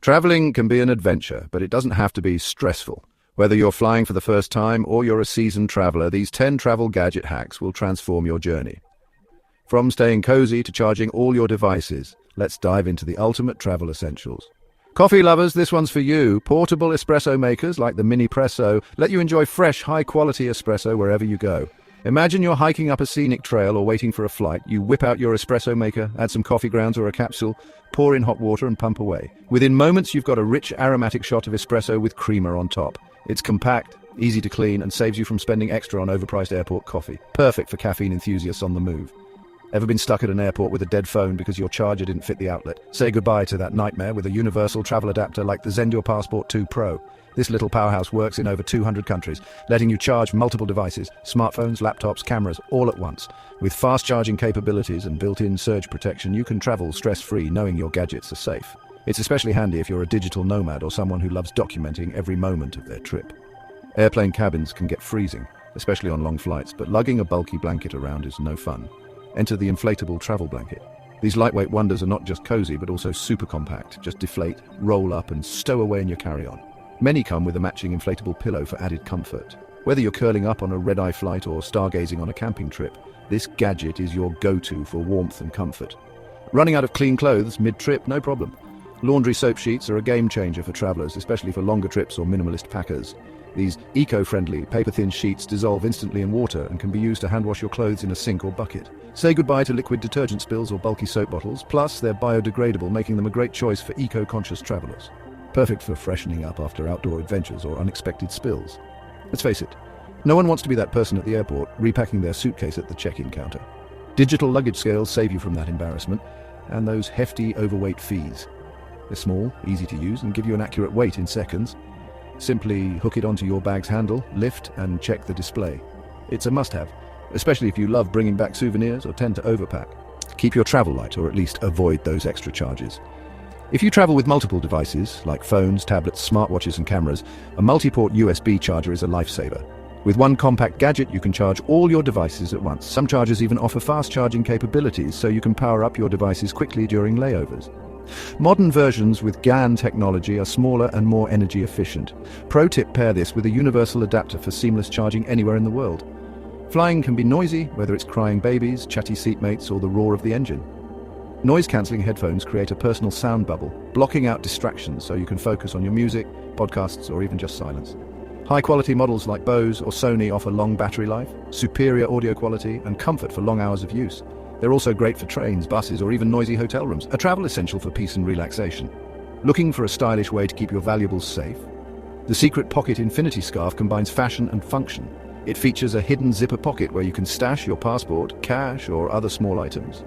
Traveling can be an adventure, but it doesn't have to be stressful. Whether you're flying for the first time or you're a seasoned traveler, these 10 travel gadget hacks will transform your journey. From staying cozy to charging all your devices, let's dive into the ultimate travel essentials. Coffee lovers, this one's for you. Portable espresso makers like the Mini Presso let you enjoy fresh, high-quality espresso wherever you go. Imagine you're hiking up a scenic trail or waiting for a flight. You whip out your espresso maker, add some coffee grounds or a capsule, pour in hot water and pump away. Within moments, you've got a rich, aromatic shot of espresso with creamer on top. It's compact, easy to clean, and saves you from spending extra on overpriced airport coffee. Perfect for caffeine enthusiasts on the move. Ever been stuck at an airport with a dead phone because your charger didn't fit the outlet? Say goodbye to that nightmare with a universal travel adapter like the Zendur Passport 2 Pro. This little powerhouse works in over 200 countries, letting you charge multiple devices, smartphones, laptops, cameras, all at once. With fast charging capabilities and built-in surge protection, you can travel stress-free knowing your gadgets are safe. It's especially handy if you're a digital nomad or someone who loves documenting every moment of their trip. Airplane cabins can get freezing, especially on long flights, but lugging a bulky blanket around is no fun. Enter the inflatable travel blanket. These lightweight wonders are not just cozy, but also super compact. Just deflate, roll up, and stow away in your carry-on. Many come with a matching inflatable pillow for added comfort. Whether you're curling up on a red-eye flight or stargazing on a camping trip, this gadget is your go-to for warmth and comfort. Running out of clean clothes mid-trip? No problem. Laundry soap sheets are a game-changer for travelers, especially for longer trips or minimalist packers. These eco-friendly, paper-thin sheets dissolve instantly in water and can be used to hand-wash your clothes in a sink or bucket. Say goodbye to liquid detergent spills or bulky soap bottles, plus they're biodegradable, making them a great choice for eco-conscious travelers. Perfect for freshening up after outdoor adventures or unexpected spills. Let's face it, no one wants to be that person at the airport repacking their suitcase at the check-in counter. Digital luggage scales save you from that embarrassment and those hefty overweight fees. They're small, easy to use, and give you an accurate weight in seconds. Simply hook it onto your bag's handle, lift, and check the display. It's a must-have, especially if you love bringing back souvenirs or tend to overpack. Keep your travel light, or at least avoid those extra charges. If you travel with multiple devices, like phones, tablets, smartwatches, and cameras, a multi-port USB charger is a lifesaver. With one compact gadget, you can charge all your devices at once. Some chargers even offer fast charging capabilities, so you can power up your devices quickly during layovers. Modern versions with GaN technology are smaller and more energy efficient. Pro tip: pair this with a universal adapter for seamless charging anywhere in the world. Flying can be noisy, whether it's crying babies, chatty seatmates, or the roar of the engine. Noise-cancelling headphones create a personal sound bubble, blocking out distractions so you can focus on your music, podcasts, or even just silence. High-quality models like Bose or Sony offer long battery life, superior audio quality, and comfort for long hours of use. They're also great for trains, buses, or even noisy hotel rooms, a travel essential for peace and relaxation. Looking for a stylish way to keep your valuables safe? The Secret Pocket Infinity Scarf combines fashion and function. It features a hidden zipper pocket where you can stash your passport, cash, or other small items.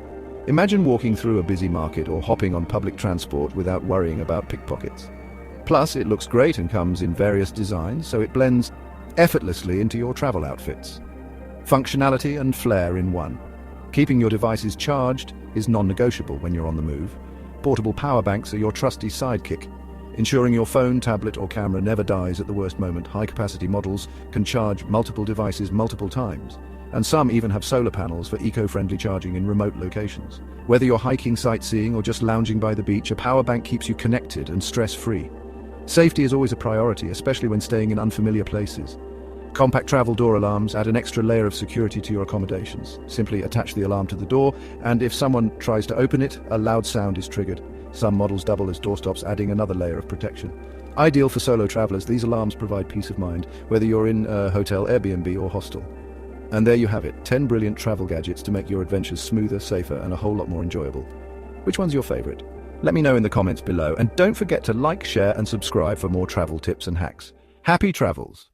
Imagine walking through a busy market or hopping on public transport without worrying about pickpockets. Plus, it looks great and comes in various designs, so it blends effortlessly into your travel outfits. Functionality and flair in one. Keeping your devices charged is non-negotiable when you're on the move. Portable power banks are your trusty sidekick, ensuring your phone, tablet, or camera never dies at the worst moment. High-capacity models can charge multiple devices multiple times, and some even have solar panels for eco-friendly charging in remote locations. Whether you're hiking, sightseeing, or just lounging by the beach, a power bank keeps you connected and stress-free. Safety is always a priority, especially when staying in unfamiliar places. Compact travel door alarms add an extra layer of security to your accommodations. Simply attach the alarm to the door, and if someone tries to open it, a loud sound is triggered. Some models double as doorstops, adding another layer of protection. Ideal for solo travelers, these alarms provide peace of mind, whether you're in a hotel, Airbnb, or hostel. And there you have it, 10 brilliant travel gadgets to make your adventures smoother, safer, and a whole lot more enjoyable. Which one's your favorite? Let me know in the comments below, and don't forget to like, share, and subscribe for more travel tips and hacks. Happy travels!